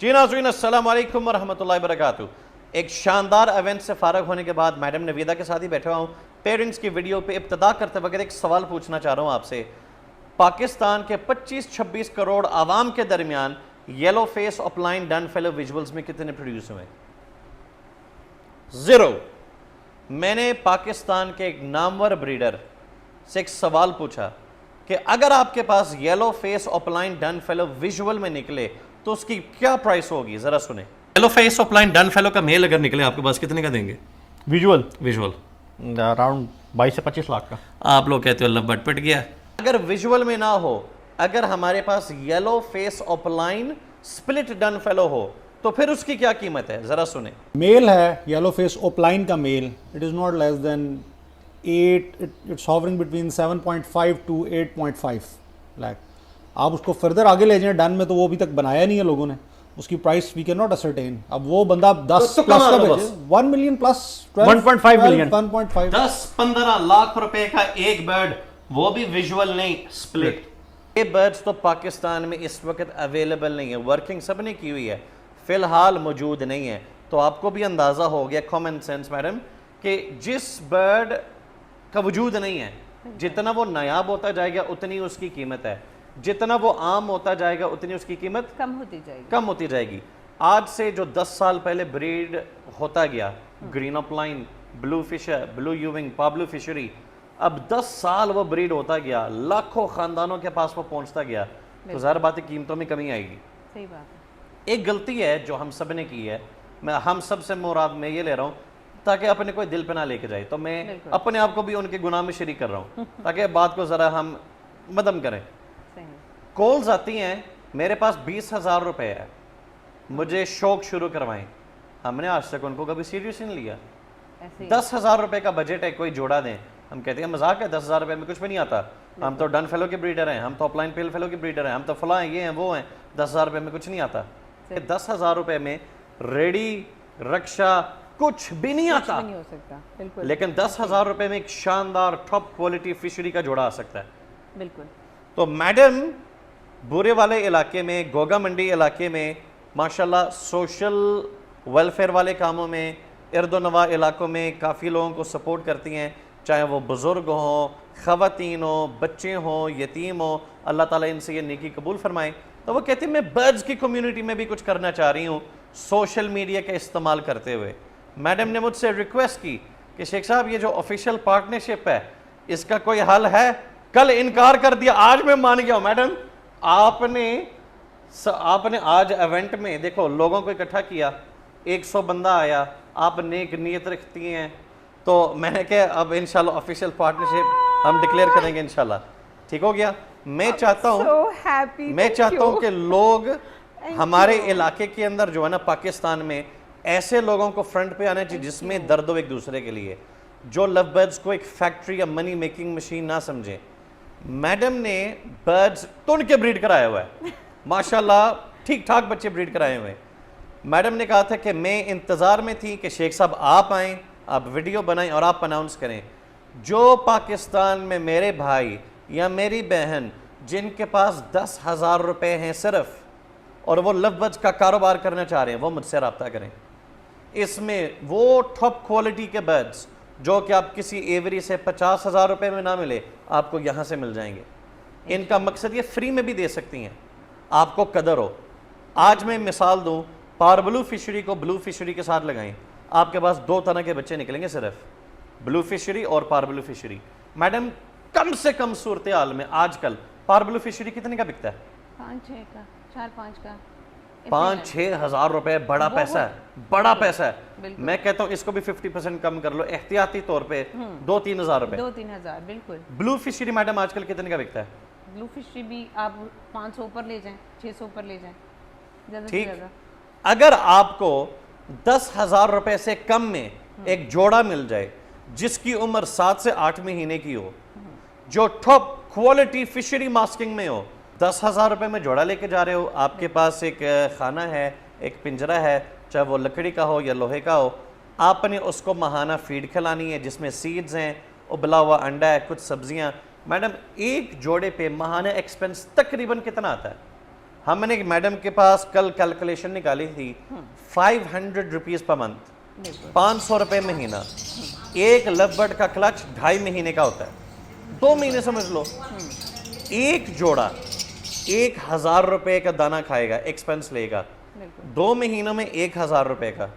जी नाज़रीन, अस्सलाम वालेकुम वरहमतुल्लाहि वबरकातुहू। एक शानदार इवेंट से फारग होने के बाद मैडम नवीदा के साथ ही बैठा हूँ। पेरेंट्स की वीडियो पे इब्तिदा करते वक्त एक सवाल पूछना चाह रहा हूँ आपसे। पाकिस्तान के 25-26 करोड़ आवाम के दरमियान yellow face offline done fellow visuals में कितने प्रोड्यूस हुए? ज़ीरो। मैंने पाकिस्तान के एक नामवर ब्रीडर से एक सवाल पूछा कि अगर आपके पास yellow face offline done fellow visual में निकले तो उसकी क्या प्राइस होगी, जरा सुने। Yellow face offline done fellow का मेल अगर निकले आपके पास, कितने का देंगे? विजुअल अराउंड 22 से 25 लाख का। आप लोग कहते हो अल्लाह बट पिट गया। अगर विजुअल में ना हो, अगर हमारे पास yellow face offline split done fellow हो तो फिर उसकी क्या कीमत है, जरा सुने। मेल है येलो फेस ओपलाइन का मेल, it is not less than 8, it's hovering between 7.5 to 8.5 lakh. आप उसको फर्दर आगे ले जाएं डन में, तो वो अभी तक बनाया नहीं है लोगों ने, उसकी price we can not ascertain. अब वो बंदा 10 तो प्लस का कमा लो भेजे, बस। 1 मिलियन प्लस 1.5 मिलियन 1.5 10-15 लाख रुपए का एक बर्ड, वो भी विजुअल नहीं स्प्लिट। ये बर्ड्स तो पाकिस्तान में इस वक्त अवेलेबल नहीं है, वर्किंग सब ने की हुई है, फिलहाल मौजूद नहीं है। तो आपको भी अंदाज़ा हो गया कॉमन सेंस मैडम कि जिस बर्ड का वजूद नहीं है, जितना वो नायाब होता जाएगा उतनी उसकी कीमत है, जितना वो आम होता जाएगा उतनी उसकी कीमत कम होती जाएगी। आज से जो 10 साल पहले ब्रीड होता गया, green offline, blue fisher, blue यूविंग, पाब्लो फिशरी, अब 10 साल वो ब्रीड होता गया, लाखों खानदानों के पास वो पहुंचता गया, तो ज़ाहिर बात है कीमतों में कमी आएगी। सही बात है। एक गलती है जो हम सब ने की है, मैं हम सब से मुराद में ये ले रहा हूँ ताकि अपने कोई दिल पे ना लेके जाए, तो मैं बिल्कुल। अपने आप को भी उनके गुनाह में शरीक कर रहा हूँ ताकि बात को ज़रा हम मदम करें। सही। कॉल्स आती हैं, मेरे पास 20,000 रुपए है, मुझे शौक शुरू करवाएं। हमने आज तक उनको कभी सीरियस नहीं लिया। ऐसे ही। 10,000 रुपए का बजट है, कोई जोड़ा दें, हम कहते हैं मजाक है, 10,000 रुपए में कुछ भी नहीं आता, हम तो डन फेलो के ब्रीडर हैं, हम तो ऑफलाइन पेल फेलो के ब्रीडर हैं, हम तो फला हैं, ये हैं वो हैं, 10,000 रुपए में कुछ नहीं आता। 10,000 रुपए में रेडी रक्षा कुछ भी नहीं कुछ आता, भी नहीं हो सकता। बिल्कुल लेकिन 10,000 रुपए में एक शानदार टॉप क्वालिटी फिशरी का जोड़ा आ सकता है। बिल्कुल। तो मैडम बुरे वाले इलाके में, गोगा मंडी इलाके में माशाल्लाह सोशल वेलफेयर वाले कामों में, इर्दोनवा इलाकों में काफ़ी लोगों को सपोर्ट करती हैं, चाहे वो बुज़ुर्ग हों, ख़वातीन हों, बच्चे हों, यतीम हों, अल्लाह ताला इनसे ये नेकी कबूल फरमाए। तो वो कहती हैं मैं बर्ड्स की कम्युनिटी में भी कुछ करना चाह रही हूँ सोशल मीडिया का इस्तेमाल करते हुए। मैडम ने मुझसे रिक्वेस्ट की कि शेख साहब ये जो ऑफिशियल पार्टनरशिप है इसका कोई हल है? कल इनकार कर दिया, आज मैं मान गया हूँ। मैडम आपने आज इवेंट में देखो लोगों को इकट्ठा किया, 100 बंदा आया, आप नेक नीयत रखती हैं, तो मैंने कहा अब इंशाल्लाह ऑफिशियल पार्टनरशिप हम डिक्लेयर करेंगे इंशाल्लाह। ठीक हो गया। मैं चाहता हूँ कि लोग हमारे इलाके के अंदर जो है ना, पाकिस्तान में ऐसे लोगों को फ्रंट पे आना चाहिए जिसमें दर्द हो एक दूसरे के लिए, जो लव बर्ड्स को एक फैक्ट्री या मनी मेकिंग मशीन ना समझे। मैडम ने बर्ड्स तो उनके ब्रीड कराया हुआ है, माशाल्लाह ठीक ठाक बच्चे ब्रीड कराए हुए हैं। मैडम ने कहा था कि मैं इंतज़ार में थी कि शेख साहब आप आएँ, आप वीडियो बनाएं और आप अनाउंस करें। जो पाकिस्तान में मेरे भाई या मेरी बहन जिनके पास 10,000 रुपये हैं सिर्फ, और वो लव बर्ड्स का कारोबार करना चाह रहे हैं, वो मुझसे रब्ता करें। इसमें वो टॉप क्वालिटी के बर्ड्स जो कि आप किसी एवरी से 50,000 रुपये में ना मिले, आपको यहाँ से मिल जाएंगे। इनका मकसद ये फ्री में भी दे सकती हैं, आपको कदर हो। आज मैं मिसाल दूँ, पारब्लू फिशरी को ब्लू फिशरी के साथ लगाएं, आपके पास 2 तरह के बच्चे निकलेंगे सिर्फ, ब्लू फिशरी और पारब्लू फिशरी। मैडम कम से कम सूरत हाल में आजकल पारब्लू फिशरी कितने का बिकता है? 5-6 का, 4-5 का, 5-6 हज़ार रुपए बड़ा पैसा है, बड़ा पैसा है। बिल्कुल। मैं कहता हूँ इसको भी 50% कम कर लो एहतियाती तौर पे, 2-3 हज़ार रुपए। 2-3 हज़ार। बिल्कुल। ब्लू फिशरी मैडम आजकल कितने का बिकता है? ब्लू फिशरी भी आप 500 ऊपर ले जाएं, 600 ऊपर ले जाएं, ज़्यादा से ठीक। ज़्यादा। अगर आपको 10,000 रुपए से कम में एक जोड़ा मिल जाए जिसकी उम्र 7 से 8 महीने की हो, जो टॉप क्वालिटी फिशरी मास्किंग में हो, 10,000 रुपये में जोड़ा लेके जा रहे हो, आपके पास एक खाना है, एक पिंजरा है, चाहे वो लकड़ी का हो या लोहे का हो, आपने उसको माहाना फीड खिलानी है जिसमें सीड्स हैं, उबला हुआ अंडा है, कुछ सब्जियां। मैडम एक जोड़े पे माहाना एक्सपेंस तकरीबन कितना आता है? हमने एक मैडम के पास कल कैलकुलेशन निकाली थी, 500 रुपीज पर मंथ, बिल्कुल 500 रुपए महीना। एक लवबर्ड का क्लच 2.5 महीने का होता है, 2 महीने समझ लो। एक जोड़ा 1000 रुपए का दाना खाएगा, एक्सपेंस लेगा, बिल्कुल 2 महीनों में 1000 रुपए का।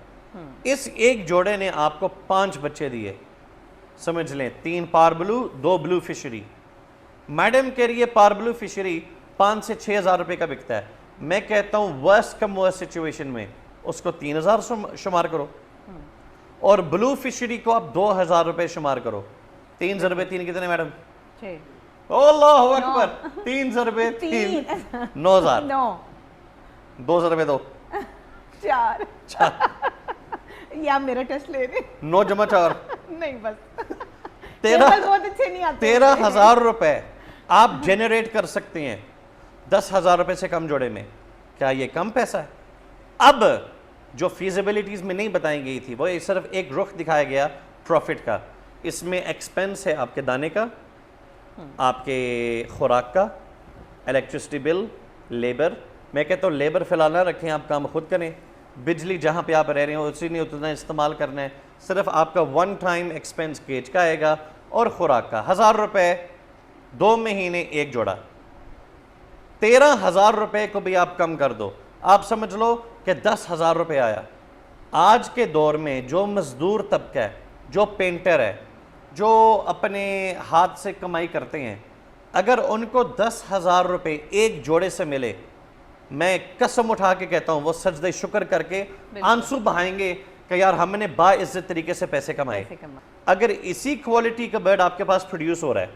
इस एक जोड़े ने आपको 5 बच्चे दिए, समझ लें, 3 पार ब्लू, 2 ब्लू फिशरी। मैडम कह रही है पार ब्लू फिशरी 5 से 6,000 रुपए का बिकता है। मैं कहता हूं वर्स्ट कम वर्स्ट सिचुएशन में उसको 3,000 शुमार करो, और ब्लू फिशरी को आप 2,000 रुपए शुमार करो। 3 ज़रबे 3 कितने मैडम? 6 अल्लाहु अकबर, 3 ज़रबे 3 9,000। 9 2 ज़रबे 2 4 या मेरा टेस्ट ले रहे 9 जमा 4 नहीं बस 13 टेबल बहुत अच्छे नहीं आते 13,000 रुपए आप जेनरेट कर सकते हैं 10,000 रुपए से कम जोड़े में। क्या ये कम पैसा है? अब जो फीजिबिलिटीज में नहीं बताई गई थी वो सिर्फ एक रुख दिखाया गया प्रॉफिट का। इसमें एक्सपेंस है आपके दाने का, आपके खुराक का, इलेक्ट्रिसिटी बिल, लेबर। मैं कहता हूँ लेबर फिलहाल ना रखें, आप काम खुद करें। बिजली जहाँ पे आप रह रहे हो उसी ने उतना इस्तेमाल करना है। सिर्फ आपका वन टाइम एक्सपेंस केज का आएगा और खुराक का 1,000 रुपए, 2 महीने एक जोड़ा। 13,000 रुपए को भी आप कम कर दो, आप समझ लो कि 10,000 रुपए आया। आज के दौर में जो मजदूर तबका है, जो पेंटर है, जो अपने हाथ से कमाई करते हैं, अगर उनको 10,000 रुपए एक जोड़े से मिले, मैं कसम उठा के कहता हूं वो सजदे शुक्र करके आंसू बहाएंगे कि यार हमने बाइज्जत तरीके से पैसे कमाए। अगर इसी क्वालिटी का बर्ड आपके पास प्रोड्यूस हो रहा है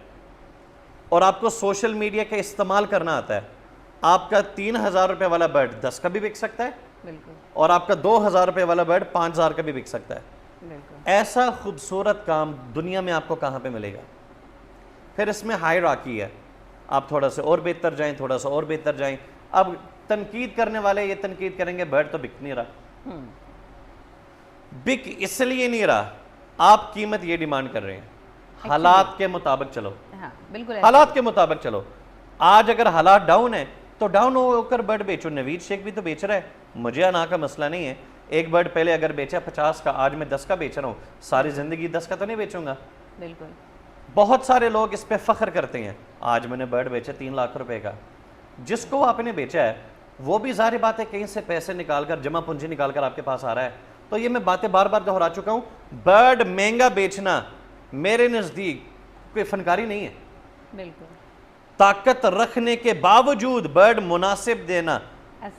और आपको सोशल मीडिया का इस्तेमाल करना आता है, आपका 3,000 रुपए वाला बर्ड 10 का भी बिक सकता है, बिल्कुल और आपका 2,000 रुपए वाला बर्ड 5,000 का भी बिक सकता है। बिल्कुल ऐसा खूबसूरत काम दुनिया में आपको कहाँ पे मिलेगा? फिर इसमें हायरार्की है, आप थोड़ा सा और बेहतर जाएं, थोड़ा सा और बेहतर जाएं। अब तनकीद करने वाले ये तनकीद करेंगे बर्ड तो बिक नहीं रहा। बिक इसलिए नहीं रहा, आप कीमत ये डिमांड कर रहे हैं। हालात के मुताबिक चलो, हाँ बिल्कुल हालात के मुताबिक चलो। आज अगर हालात डाउन है तो डाउन होकर बर्ड बेचो। नवीद शेख भी तो बेच रहा है, मुझे आना का मसला नहीं है। एक बर्ड पहले अगर बेचा 50 का, आज मैं 10 का बेच रहा हूँ, सारी जिंदगी 10 का तो नहीं बेचूंगा। बिल्कुल बहुत सारे लोग इस पे फख्र करते हैं, आज मैंने बर्ड बेचा 3 लाख रुपए का। जिसको आपने बेचा है वो भी जाहिर बात है कहीं से पैसे निकालकर, जमा पूंजी निकालकर आपके पास आ रहा है। तो ये मैं बातें बार बार दोहरा चुका हूँ, बर्ड महंगा बेचना मेरे नज़दीक कोई फनकारी नहीं है। बिल्कुल ताकत रखने के बावजूद बर्ड मुनासिब देना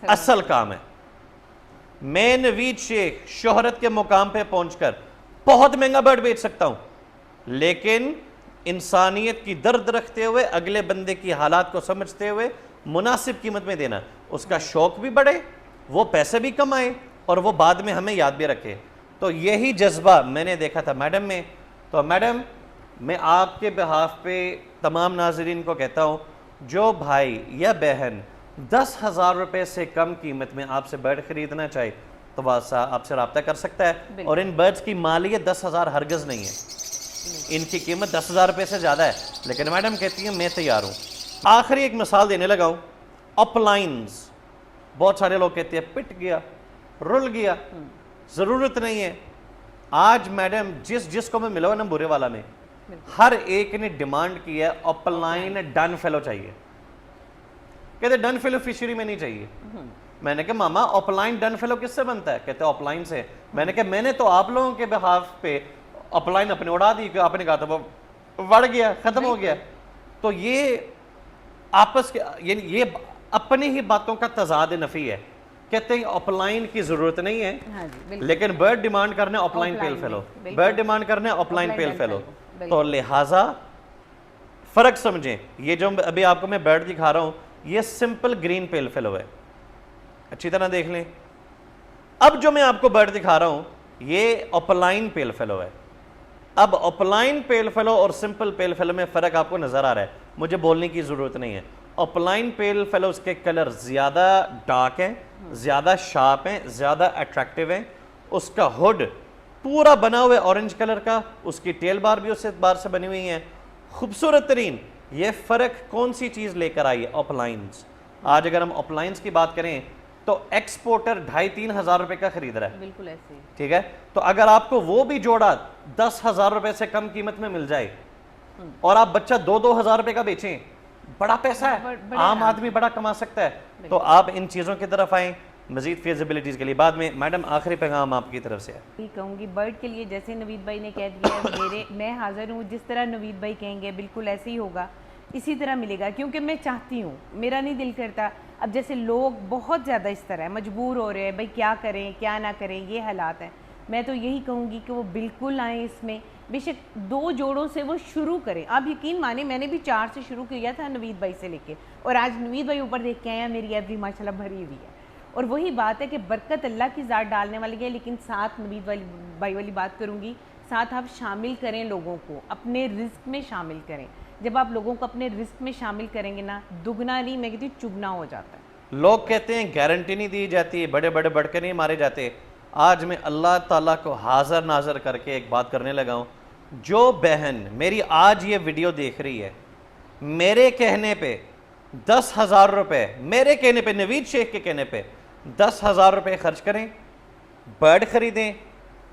असल काम है। मैं नवीद शेख शोहरत के मुकाम पे पहुंचकर बहुत महंगा बर्ड बेच सकता हूं, लेकिन इंसानियत की दर्द रखते हुए, अगले बंदे की हालात को समझते हुए मुनासिब कीमत में देना, उसका शौक भी बढ़े, वो पैसे भी कमाए और वो बाद में हमें याद भी रखे। तो यही जज्बा मैंने देखा था मैडम में। तो मैडम, मैं आपके बिहाफ पे तमाम नाजरीन को कहता हूँ, जो भाई या बहन 10,000 रुपए से कम कीमत में आपसे बर्ड खरीदना चाहे तो वासा आपसे रब्ता कर सकता है। और इन बर्ड्स की मालियत 10,000 हरगज़ नहीं है, इनकी कीमत 10,000 रुपये से ज़्यादा है। लेकिन मैडम कहती है मैं तैयार हूँ। आखिरी एक मिसाल देने लगा हूँ, अपलाइंस। बहुत सारे लोग कहते हैं पिट गया, रुल गया, ज़रूरत नहीं है। आज मैडम जिसको मैं मिला हुआ ना बुरे वाला में, हर एक ने डिमांड की है अपलाइन डन फेलो चाहिए। कहते डन फेलो फिशरी में नहीं चाहिए। मैंने कहा मामा अपलाइन डन फेलो किससे बनता है? कहते अपलाइन से। मैंने कहा मैंने तो आप लोगों के बिहाफ पे अपलाइन अपने उड़ा दी, आपने कहा था वो बढ़ गया, खत्म हो गया। तो ये आपस के ये अपनी ही बातों का तजाद नफी है। कहते हैं अपलाइन की जरूरत नहीं है, हाँ जी, लेकिन बर्ड डिमांड करने अपलाइन पेल फेलो, बर्ड डिमांड करने अपलाइन पेल फेलो। तो लिहाजा फर्क समझें। ये जो अभी आपको मैं बर्ड दिखा रहा हूं, ये सिंपल ग्रीन पेल फेलो है, अच्छी तरह देख लें। अब जो मैं आपको बर्ड दिखा रहा हूं, ये अपलाइन पेल फेलो है। अब अपलाइन पेल फेलो और सिंपल पेल फेलो में फ़र्क आपको नज़र आ रहा है, मुझे बोलने की ज़रूरत नहीं है। अपलाइन पेल फेलोज के कलर ज़्यादा डार्क हैं, ज़्यादा शार्प हैं, ज़्यादा अट्रैक्टिव हैं। उसका हुड पूरा बना हुआ है ऑरेंज कलर का, उसकी टेल बार भी उस बार से बनी हुई है, खूबसूरत तरीन। ये फ़र्क कौन सी चीज़ लेकर आई है? अपलाइंस। आज अगर हम अप्लायंस की बात करें तो एक्सपोर्टर 2,500-3 हज़ार रुपए का खरीद रहा है, बिल्कुल ऐसे ही। ठीक है। तो अगर आपको वो भी जोड़ा 10,000 रुपए से कम कीमत में मिल जाए और आप बच्चा 2-2 हज़ार रुपए का बेचें, बड़ा पैसा है, बड़े आम आराम आदमी बड़ा कमा सकता है। तो आप इन चीज़ों की तरफ आएँ मजीद फिजिबिलिटीज़ के लिए। बाद में मैडम आखिरी पैगाम आपकी तरफ से है। यही कहूँगी बर्ड के लिए, जैसे नवीद भाई ने कह दिया है, मैं हाजिर हूँ, जिस तरह नवीद भाई कहेंगे बिल्कुल ऐसे ही होगा, इसी तरह मिलेगा। क्योंकि मैं चाहती हूँ, मेरा नहीं दिल करता। अब जैसे लोग बहुत ज़्यादा इस तरह मजबूर हो रहे हैं, भाई क्या करें क्या ना करें, ये हालात हैं। मैं तो यही कहूँगी कि वो बिल्कुल आएँ इसमें, बेशक 2 जोड़ों से वो शुरू करें। आप यकीन माने, मैंने भी 4 से शुरू किया था नवीद भाई से लेके, और आज नवीद भाई ऊपर देख के आए हैं, मेरी एवरी माशाल्लाह भरी हुई है। और वही बात है कि बरकत अल्लाह की ज़ात डालने वाली है, लेकिन साथ नवीद भाई वाली बात करूँगी, साथ आप शामिल करें लोगों को, अपने रिस्क में शामिल करें। जब आप लोगों को अपने रिस्क में शामिल करेंगे ना, दुगना नहीं मैं कहती चुगना हो जाता है। लोग कहते हैं गारंटी नहीं दी जाती, बड़े बड़े बढ़के नहीं मारे जाते। आज मैं अल्लाह ताला को हाज़र नाज़र करके एक बात करने लगा हूँ, जो बहन मेरी आज ये वीडियो देख रही है, मेरे कहने पे 10,000 रुपये, मेरे कहने पे, नवीद शेख के कहने पे 10,000 रुपये खर्च करें, बर्ड ख़रीदें,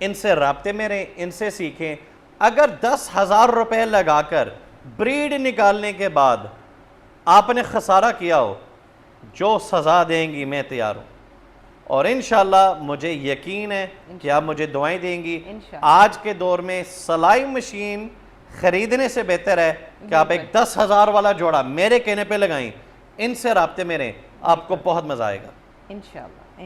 इनसे राब्ते में रहें, इनसे सीखें। अगर 10,000 रुपये लगाकर ब्रीड निकालने के बाद आपने खसारा किया हो, जो सज़ा देंगी मैं तैयार हूँ। और इंशाल्लाह मुझे यकीन है कि आप मुझे दुआएं देंगी। आज के दौर में सिलाई मशीन ख़रीदने से बेहतर है कि आप एक 10,000 वाला जोड़ा मेरे कहने पे लगाएं, इनसे राब्ते में रहें, आपको बहुत मज़ा आएगा इंशाल्लाह।